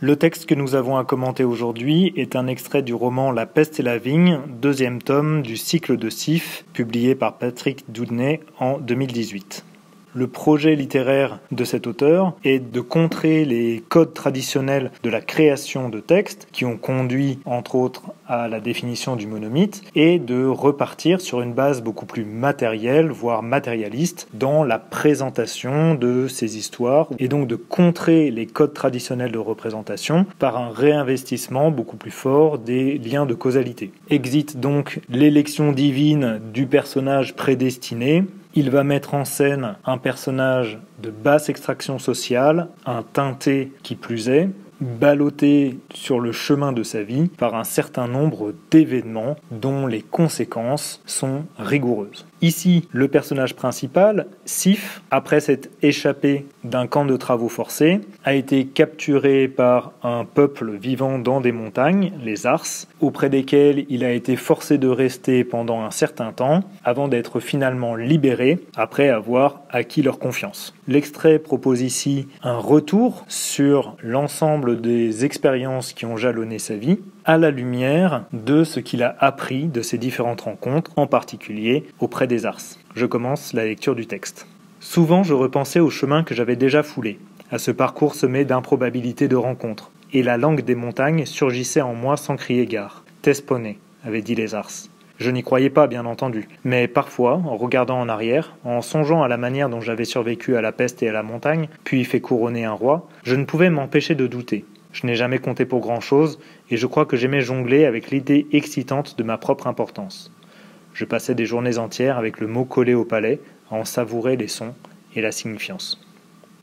Le texte que nous avons à commenter aujourd'hui est un extrait du roman La peste et la vigne, deuxième tome du cycle de Sif, publié par Patrick Doudnay en 2018. Le projet littéraire de cet auteur est de contrer les codes traditionnels de la création de textes qui ont conduit, entre autres, à la définition du monomythe et de repartir sur une base beaucoup plus matérielle, voire matérialiste, dans la présentation de ces histoires et donc de contrer les codes traditionnels de représentation par un réinvestissement beaucoup plus fort des liens de causalité. Exit donc l'élection divine du personnage prédestiné. Il va mettre en scène un personnage de basse extraction sociale, un teinté qui plus est, ballotté sur le chemin de sa vie par un certain nombre d'événements dont les conséquences sont rigoureuses. Ici, le personnage principal, Sif, après s'être échappé d'un camp de travaux forcés, a été capturé par un peuple vivant dans des montagnes, les Ars, auprès desquels il a été forcé de rester pendant un certain temps, avant d'être finalement libéré, après avoir acquis leur confiance. L'extrait propose ici un retour sur l'ensemble des expériences qui ont jalonné sa vie, à la lumière de ce qu'il a appris de ces différentes rencontres, en particulier auprès des Ars. Je commence la lecture du texte. Souvent, je repensais au chemin que j'avais déjà foulé, à ce parcours semé d'improbabilités de rencontres, et la langue des montagnes surgissait en moi sans crier gare. « Tesponé », avaient dit les Ars. Je n'y croyais pas, bien entendu, mais parfois, en regardant en arrière, en songeant à la manière dont j'avais survécu à la peste et à la montagne, puis fait couronner un roi, je ne pouvais m'empêcher de douter. Je n'ai jamais compté pour grand-chose, et je crois que j'aimais jongler avec l'idée excitante de ma propre importance. Je passais des journées entières avec le mot collé au palais, à en savourer les sons et la signifiance.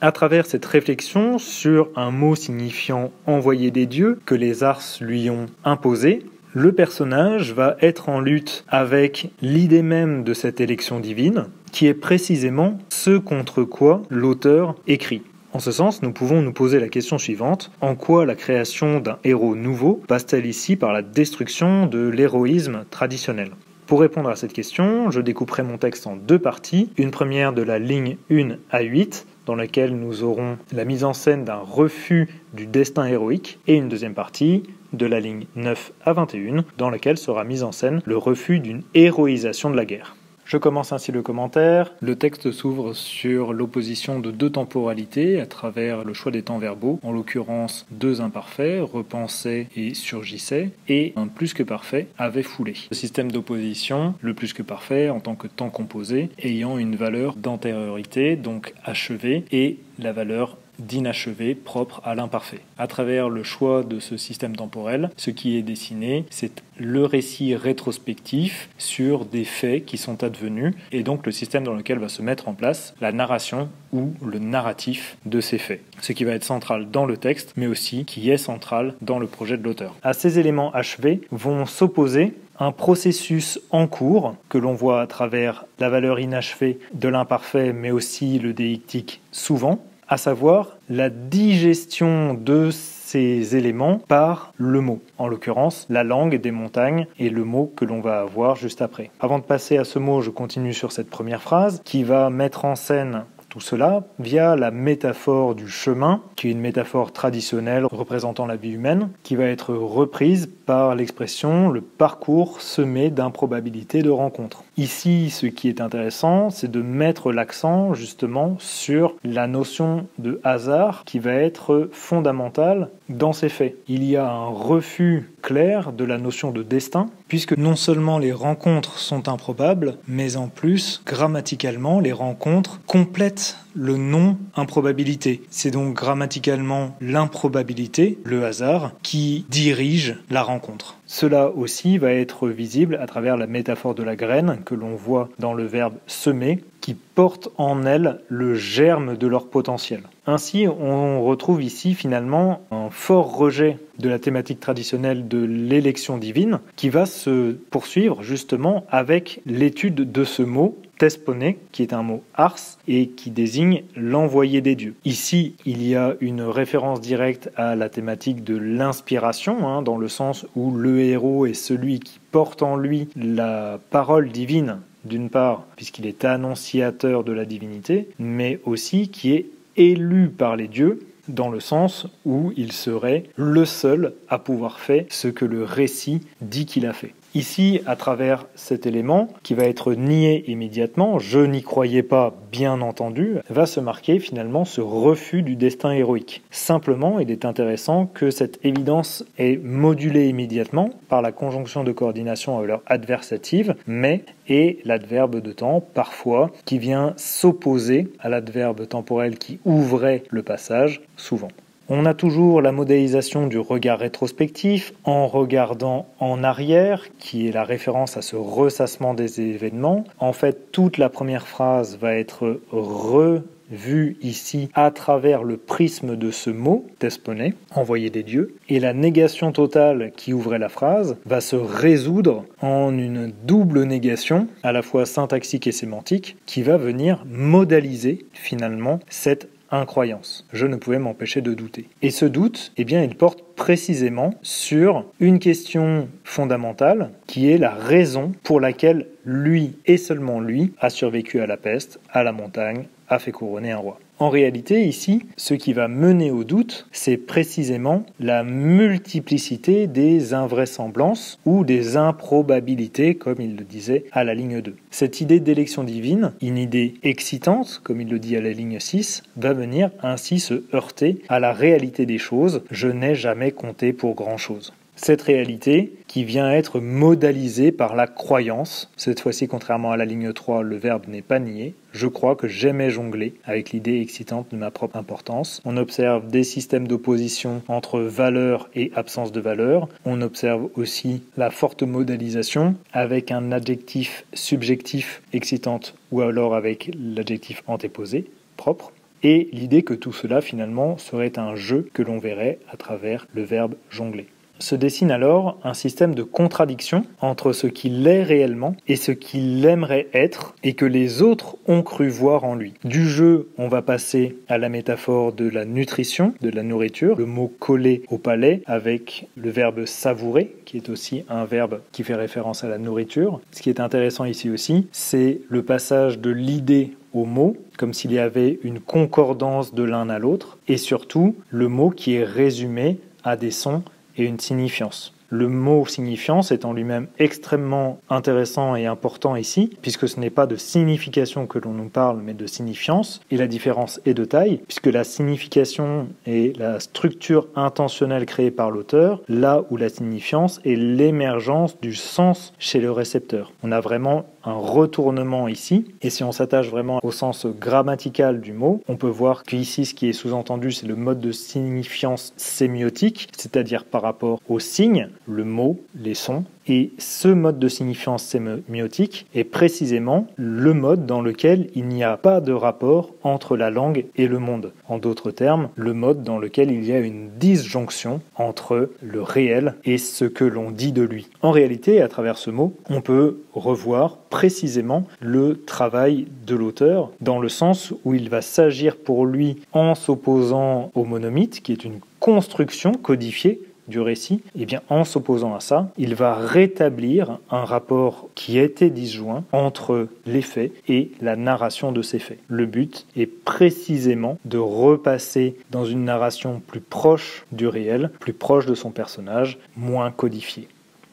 À travers cette réflexion sur un mot signifiant « envoyé des dieux » que les Ars lui ont imposé, le personnage va être en lutte avec l'idée même de cette élection divine, qui est précisément ce contre quoi l'auteur écrit. En ce sens, nous pouvons nous poser la question suivante: en quoi la création d'un héros nouveau passe-t-elle ici par la destruction de l'héroïsme traditionnel ? Pour répondre à cette question, je découperai mon texte en deux parties, une première de la ligne 1 à 8, dans laquelle nous aurons la mise en scène d'un refus du destin héroïque, et une deuxième partie de la ligne 9 à 21, dans laquelle sera mise en scène le refus d'une héroïsation de la guerre. Je commence ainsi le commentaire. Le texte s'ouvre sur l'opposition de deux temporalités à travers le choix des temps verbaux, en l'occurrence deux imparfaits, repensait et surgissait, et un plus que parfait avait foulé. Le système d'opposition, le plus que parfait en tant que temps composé, ayant une valeur d'antériorité, donc achevé, et la valeur d'inachevé propre à l'imparfait. À travers le choix de ce système temporel, ce qui est dessiné, c'est le récit rétrospectif sur des faits qui sont advenus, et donc le système dans lequel va se mettre en place la narration ou le narratif de ces faits. Ce qui va être central dans le texte, mais aussi qui est central dans le projet de l'auteur. À ces éléments achevés vont s'opposer un processus en cours que l'on voit à travers la valeur inachevée de l'imparfait, mais aussi le déictique souvent, à savoir la digestion de ces éléments par le mot, en l'occurrence la langue des montagnes et le mot que l'on va avoir juste après. Avant de passer à ce mot, je continue sur cette première phrase qui va mettre en scène tout cela via la métaphore du chemin, qui est une métaphore traditionnelle représentant la vie humaine, qui va être reprise par l'expression « le parcours semé d'improbabilités de rencontres ». Ici, ce qui est intéressant, c'est de mettre l'accent justement sur la notion de hasard qui va être fondamentale dans ces faits. Il y a un refus clair de la notion de destin, puisque non seulement les rencontres sont improbables, mais en plus, grammaticalement, les rencontres complètent le non-improbabilité. C'est donc grammaticalement l'improbabilité, le hasard, qui dirige la rencontre. Cela aussi va être visible à travers la métaphore de la graine que l'on voit dans le verbe semer, qui porte en elle le germe de leur potentiel. Ainsi, on retrouve ici finalement un fort rejet de la thématique traditionnelle de l'élection divine qui va se poursuivre justement avec l'étude de ce mot tesponé, qui est un mot ars et qui désigne l'envoyé des dieux. Ici, il y a une référence directe à la thématique de l'inspiration, dans le sens où le héros est celui qui porte en lui la parole divine, d'une part, puisqu'il est annonciateur de la divinité, mais aussi qui est élu par les dieux, dans le sens où il serait le seul à pouvoir faire ce que le récit dit qu'il a fait. Ici, à travers cet élément, qui va être nié immédiatement, je n'y croyais pas, bien entendu, va se marquer finalement ce refus du destin héroïque. Simplement, il est intéressant que cette évidence est modulée immédiatement par la conjonction de coordination à l'heure adversative, mais et l'adverbe de temps, parfois, qui vient s'opposer à l'adverbe temporel qui ouvrait le passage, souvent. On a toujours la modélisation du regard rétrospectif en regardant en arrière, qui est la référence à ce ressassement des événements. En fait, toute la première phrase va être revue ici à travers le prisme de ce mot, tesponé, envoyé des dieux, et la négation totale qui ouvrait la phrase va se résoudre en une double négation, à la fois syntaxique et sémantique, qui va venir modaliser finalement cette incroyance. Je ne pouvais m'empêcher de douter. Et ce doute, eh bien, il porte précisément sur une question fondamentale qui est la raison pour laquelle lui et seulement lui a survécu à la peste, à la montagne, a fait couronner un roi. En réalité, ici, ce qui va mener au doute, c'est précisément la multiplicité des invraisemblances ou des improbabilités, comme il le disait à la ligne 2. Cette idée d'élection divine, une idée excitante, comme il le dit à la ligne 6, va venir ainsi se heurter à la réalité des choses. Je n'ai jamais compté pour grand-chose. Cette réalité qui vient être modalisée par la croyance. Cette fois-ci, contrairement à la ligne 3, le verbe n'est pas nié. Je crois que j'aimais jongler avec l'idée excitante de ma propre importance. On observe des systèmes d'opposition entre valeur et absence de valeur. On observe aussi la forte modalisation avec un adjectif subjectif excitante ou alors avec l'adjectif antéposé propre. Et l'idée que tout cela finalement serait un jeu que l'on verrait à travers le verbe jongler. Se dessine alors un système de contradiction entre ce qu'il est réellement et ce qu'il aimerait être et que les autres ont cru voir en lui. Du jeu, on va passer à la métaphore de la nutrition, de la nourriture, le mot coller au palais avec le verbe savourer, qui est aussi un verbe qui fait référence à la nourriture. Ce qui est intéressant ici aussi, c'est le passage de l'idée au mot, comme s'il y avait une concordance de l'un à l'autre, et surtout le mot qui est résumé à des sons et une signifiance. Le mot signifiance est en lui-même extrêmement intéressant et important ici, puisque ce n'est pas de signification que l'on nous parle, mais de signifiance, et la différence est de taille, puisque la signification est la structure intentionnelle créée par l'auteur, là où la signifiance est l'émergence du sens chez le récepteur. On a vraiment un retournement ici, et si on s'attache vraiment au sens grammatical du mot, on peut voir qu'ici ce qui est sous-entendu c'est le mode de signifiance sémiotique, c'est-à-dire par rapport aux signes, le mot, les sons, et ce mode de signifiance sémiotique est précisément le mode dans lequel il n'y a pas de rapport entre la langue et le monde. En d'autres termes, le mode dans lequel il y a une disjonction entre le réel et ce que l'on dit de lui. En réalité, à travers ce mot, on peut revoir précisément le travail de l'auteur dans le sens où il va s'agir pour lui en s'opposant au monomythe, qui est une construction codifiée du récit, et bien en s'opposant à ça, il va rétablir un rapport qui était disjoint entre les faits et la narration de ces faits. Le but est précisément de repasser dans une narration plus proche du réel, plus proche de son personnage, moins codifié.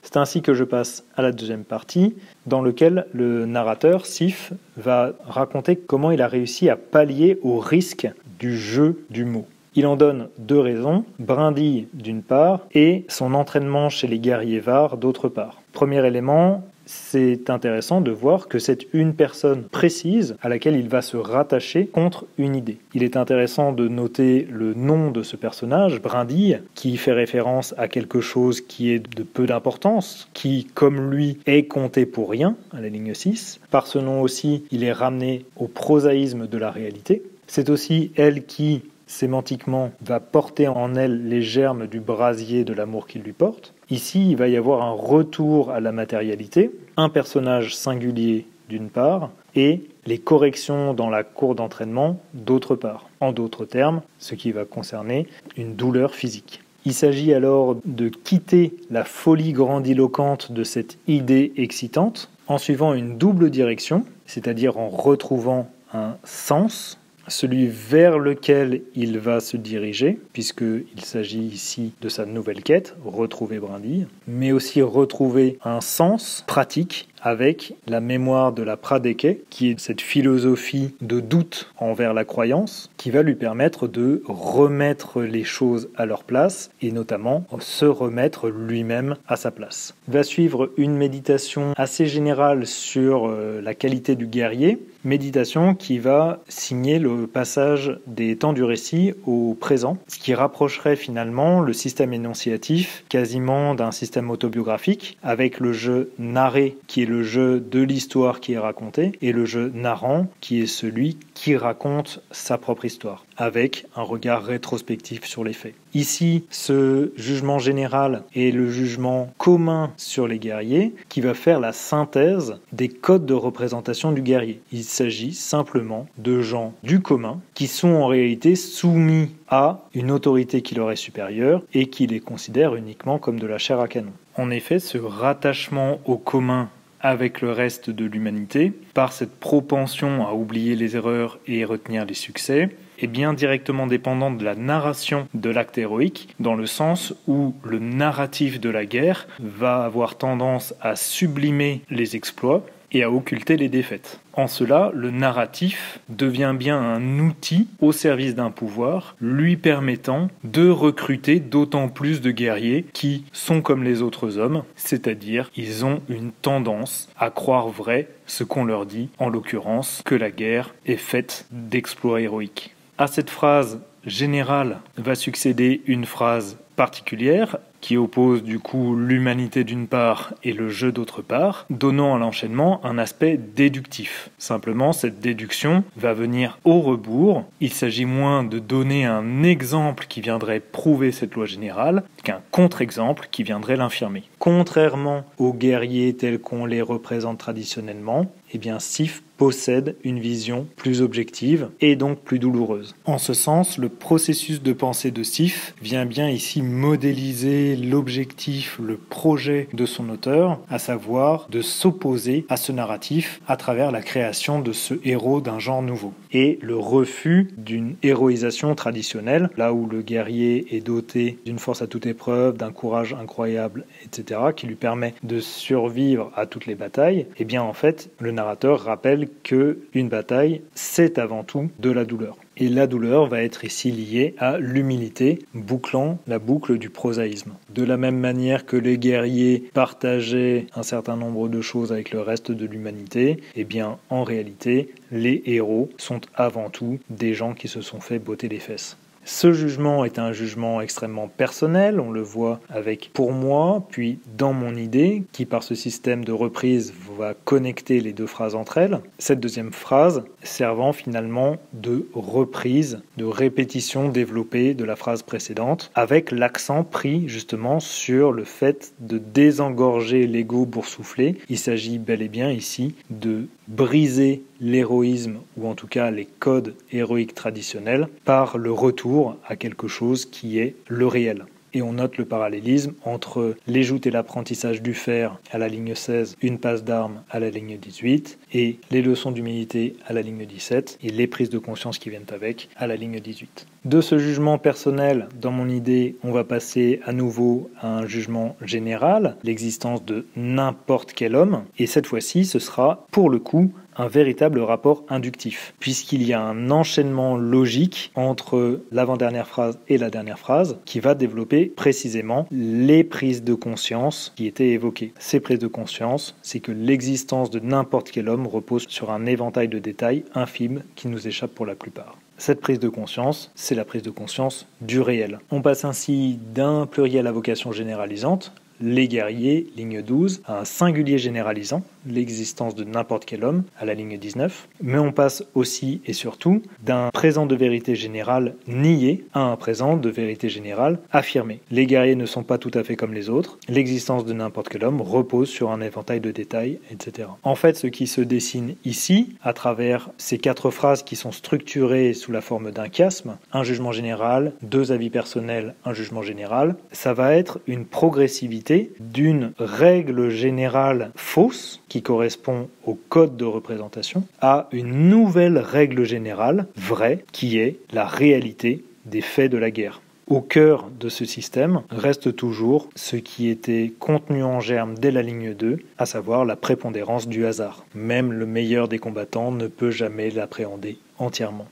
C'est ainsi que je passe à la deuxième partie, dans laquelle le narrateur, Sif, va raconter comment il a réussi à pallier au risque du jeu du mot. Il en donne deux raisons, Brindille d'une part et son entraînement chez les guerriers Var d'autre part. Premier élément, c'est intéressant de voir que c'est une personne précise à laquelle il va se rattacher contre une idée. Il est intéressant de noter le nom de ce personnage, Brindille, qui fait référence à quelque chose qui est de peu d'importance, qui, comme lui, est compté pour rien, à la ligne 6. Par ce nom aussi, il est ramené au prosaïsme de la réalité. C'est aussi elle qui, sémantiquement, va porter en elle les germes du brasier de l'amour qu'il lui porte. Ici, il va y avoir un retour à la matérialité, un personnage singulier d'une part, et les corrections dans la cour d'entraînement d'autre part. En d'autres termes, ce qui va concerner une douleur physique. Il s'agit alors de quitter la folie grandiloquente de cette idée excitante en suivant une double direction, c'est-à-dire en retrouvant un sens celui vers lequel il va se diriger, puisqu'il s'agit ici de sa nouvelle quête, retrouver Brindille, mais aussi retrouver un sens pratique avec la mémoire de la Pradeke, qui est cette philosophie de doute envers la croyance, qui va lui permettre de remettre les choses à leur place, et notamment se remettre lui-même à sa place. Il va suivre une méditation assez générale sur la qualité du guerrier, méditation qui va signer le passage des temps du récit au présent, ce qui rapprocherait finalement le système énonciatif quasiment d'un système autobiographique, avec le jeu narré qui est le jeu de l'histoire qui est racontée, et le jeu narrant qui est celui qui raconte sa propre histoire, avec un regard rétrospectif sur les faits. Ici, ce jugement général est le jugement commun sur les guerriers qui va faire la synthèse des codes de représentation du guerrier. Il s'agit simplement de gens du commun qui sont en réalité soumis à une autorité qui leur est supérieure et qui les considère uniquement comme de la chair à canon. En effet, ce rattachement au commun avec le reste de l'humanité, par cette propension à oublier les erreurs et retenir les succès, est bien directement dépendante de la narration de l'acte héroïque, dans le sens où le narratif de la guerre va avoir tendance à sublimer les exploits et à occulter les défaites. En cela, le narratif devient bien un outil au service d'un pouvoir, lui permettant de recruter d'autant plus de guerriers qui sont comme les autres hommes, c'est-à-dire ils ont une tendance à croire vrai ce qu'on leur dit, en l'occurrence que la guerre est faite d'exploits héroïques. À cette phrase générale va succéder une phrase particulière qui oppose du coup l'humanité d'une part et le jeu d'autre part, donnant à l'enchaînement un aspect déductif. Simplement, cette déduction va venir au rebours. Il s'agit moins de donner un exemple qui viendrait prouver cette loi générale qu'un contre-exemple qui viendrait l'infirmer. Contrairement aux guerriers tels qu'on les représente traditionnellement, eh bien Sif possède une vision plus objective et donc plus douloureuse. En ce sens, le processus de pensée de Sif vient bien ici modéliser l'objectif, le projet de son auteur, à savoir de s'opposer à ce narratif à travers la création de ce héros d'un genre nouveau. Et le refus d'une héroïsation traditionnelle, là où le guerrier est doté d'une force à toute épreuve, d'un courage incroyable, etc., qui lui permet de survivre à toutes les batailles, eh bien en fait, le narrateur rappelle que une bataille, c'est avant tout de la douleur. Et la douleur va être ici liée à l'humilité, bouclant la boucle du prosaïsme. De la même manière que les guerriers partageaient un certain nombre de choses avec le reste de l'humanité, eh bien en réalité, les héros sont avant tout des gens qui se sont fait botter les fesses. Ce jugement est un jugement extrêmement personnel, on le voit avec pour moi, puis dans mon idée, qui par ce système de reprise va connecter les deux phrases entre elles. Cette deuxième phrase servant finalement de reprise, de répétition développée de la phrase précédente, avec l'accent pris justement sur le fait de désengorger l'ego boursouflé. Il s'agit bel et bien ici de briser l'héroïsme, ou en tout cas les codes héroïques traditionnels, par le retour à quelque chose qui est le réel. Et on note le parallélisme entre les joutes et l'apprentissage du fer à la ligne 16, une passe d'armes à la ligne 18, et les leçons d'humilité à la ligne 17, et les prises de conscience qui viennent avec à la ligne 18. De ce jugement personnel, dans mon idée, on va passer à nouveau à un jugement général, l'existence de n'importe quel homme, et cette fois-ci, ce sera, pour le coup, un véritable rapport inductif, puisqu'il y a un enchaînement logique entre l'avant-dernière phrase et la dernière phrase qui va développer précisément les prises de conscience qui étaient évoquées. Ces prises de conscience, c'est que l'existence de n'importe quel homme repose sur un éventail de détails infimes qui nous échappent pour la plupart. Cette prise de conscience, c'est la prise de conscience du réel. On passe ainsi d'un pluriel à vocation généralisante, les guerriers, ligne 12, à un singulier généralisant, l'existence de n'importe quel homme, à la ligne 19. Mais on passe aussi et surtout d'un présent de vérité générale nié à un présent de vérité générale affirmé. Les guerriers ne sont pas tout à fait comme les autres, l'existence de n'importe quel homme repose sur un éventail de détails, etc. En fait, ce qui se dessine ici, à travers ces 4 phrases qui sont structurées sous la forme d'un chiasme, un jugement général, 2 avis personnels, un jugement général, ça va être une progressivité d'une règle générale fausse qui correspond au code de représentation, à une nouvelle règle générale, vraie, qui est la réalité des faits de la guerre. Au cœur de ce système reste toujours ce qui était contenu en germe dès la ligne 2, à savoir la prépondérance du hasard. Même le meilleur des combattants ne peut jamais l'appréhender entièrement.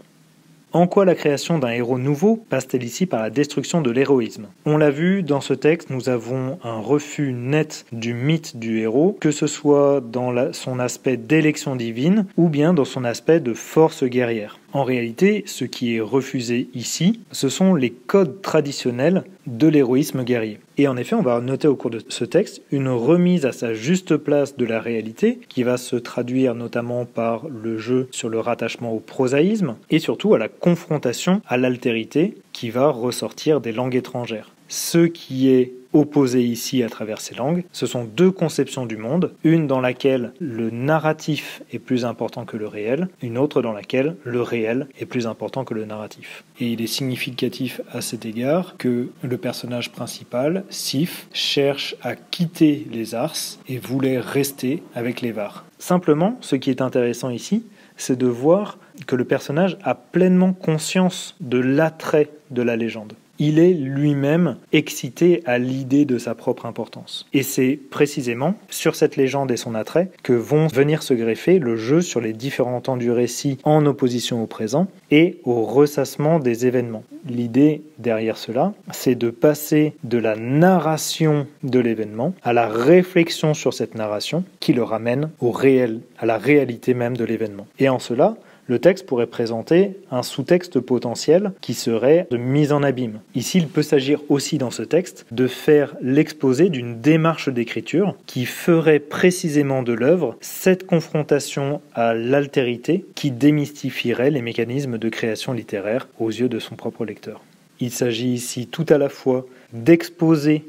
En quoi la création d'un héros nouveau passe-t-elle ici par la destruction de l'héroïsme ? On l'a vu, dans ce texte, nous avons un refus net du mythe du héros, que ce soit dans son aspect d'élection divine ou bien dans son aspect de force guerrière. En réalité, ce qui est refusé ici, ce sont les codes traditionnels de l'héroïsme guerrier. Et en effet, on va noter au cours de ce texte une remise à sa juste place de la réalité, qui va se traduire notamment par le jeu sur le rattachement au prosaïsme, et surtout à la confrontation à l'altérité qui va ressortir des langues étrangères. Ce qui est opposé ici à travers ces langues, ce sont deux conceptions du monde, une dans laquelle le narratif est plus important que le réel, une autre dans laquelle le réel est plus important que le narratif. Et il est significatif à cet égard que le personnage principal, Sif, cherche à quitter les Ars et voulait rester avec les Var. Simplement, ce qui est intéressant ici, c'est de voir que le personnage a pleinement conscience de l'attrait de la légende. Il est lui-même excité à l'idée de sa propre importance. Et c'est précisément sur cette légende et son attrait que vont venir se greffer le jeu sur les différents temps du récit en opposition au présent et au ressassement des événements. L'idée derrière cela, c'est de passer de la narration de l'événement à la réflexion sur cette narration qui le ramène au réel, à la réalité même de l'événement. Et en cela, le texte pourrait présenter un sous-texte potentiel qui serait de mise en abîme. Ici, il peut s'agir aussi dans ce texte de faire l'exposé d'une démarche d'écriture qui ferait précisément de l'œuvre cette confrontation à l'altérité qui démystifierait les mécanismes de création littéraire aux yeux de son propre lecteur. Il s'agit ici tout à la fois d'exposer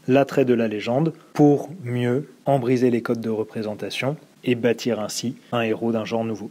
l'attrait de la légende pour mieux en briser les codes de représentation et bâtir ainsi un héros d'un genre nouveau.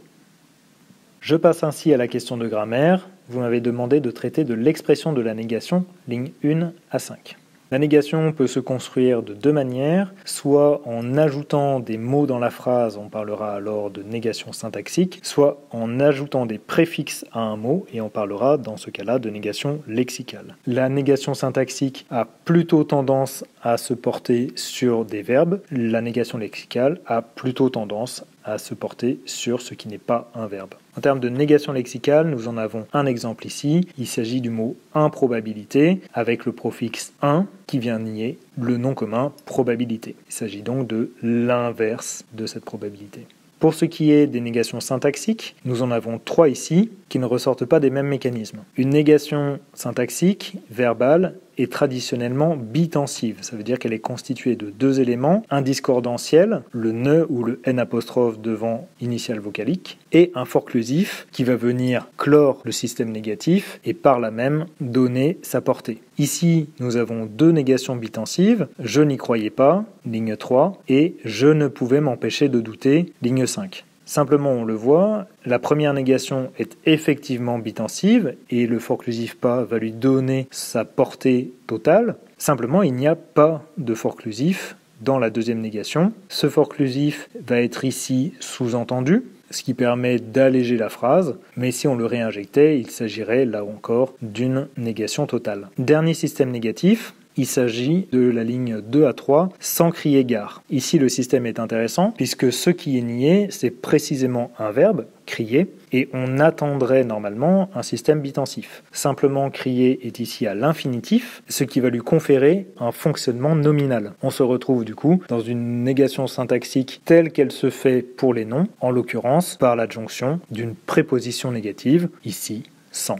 Je passe ainsi à la question de grammaire. Vous m'avez demandé de traiter de l'expression de la négation, lignes 1 à 5. La négation peut se construire de deux manières, soit en ajoutant des mots dans la phrase, on parlera alors de négation syntaxique, soit en ajoutant des préfixes à un mot, et on parlera dans ce cas-là de négation lexicale. La négation syntaxique a plutôt tendance à se porter sur des verbes, la négation lexicale a plutôt tendance à se porter sur ce qui n'est pas un verbe. En termes de négation lexicale, nous en avons un exemple ici. Il s'agit du mot improbabilité avec le préfixe un qui vient nier le nom commun probabilité. Il s'agit donc de l'inverse de cette probabilité. Pour ce qui est des négations syntaxiques, nous en avons trois ici qui ne ressortent pas des mêmes mécanismes. Une négation syntaxique, verbale, est traditionnellement bitensive. Ça veut dire qu'elle est constituée de deux éléments, un discordantiel, le ne ou le n' devant initiale vocalique, et un forclusif qui va venir clore le système négatif et par là même donner sa portée. Ici, nous avons deux négations bitensives, je n'y croyais pas, ligne 3, et je ne pouvais m'empêcher de douter, ligne 5. Simplement, on le voit, la première négation est effectivement bitensive et le forclusif pas va lui donner sa portée totale. Simplement, il n'y a pas de forclusif dans la deuxième négation. Ce forclusif va être ici sous-entendu, ce qui permet d'alléger la phrase, mais si on le réinjectait, il s'agirait là encore d'une négation totale. Dernier système négatif, il s'agit de la ligne 2 à 3, sans crier gare. Ici, le système est intéressant, puisque ce qui est nié, c'est précisément un verbe, crier, et on attendrait normalement un système bitensif. Simplement, crier est ici à l'infinitif, ce qui va lui conférer un fonctionnement nominal. On se retrouve du coup dans une négation syntaxique telle qu'elle se fait pour les noms, en l'occurrence par l'adjonction d'une préposition négative, ici, sans.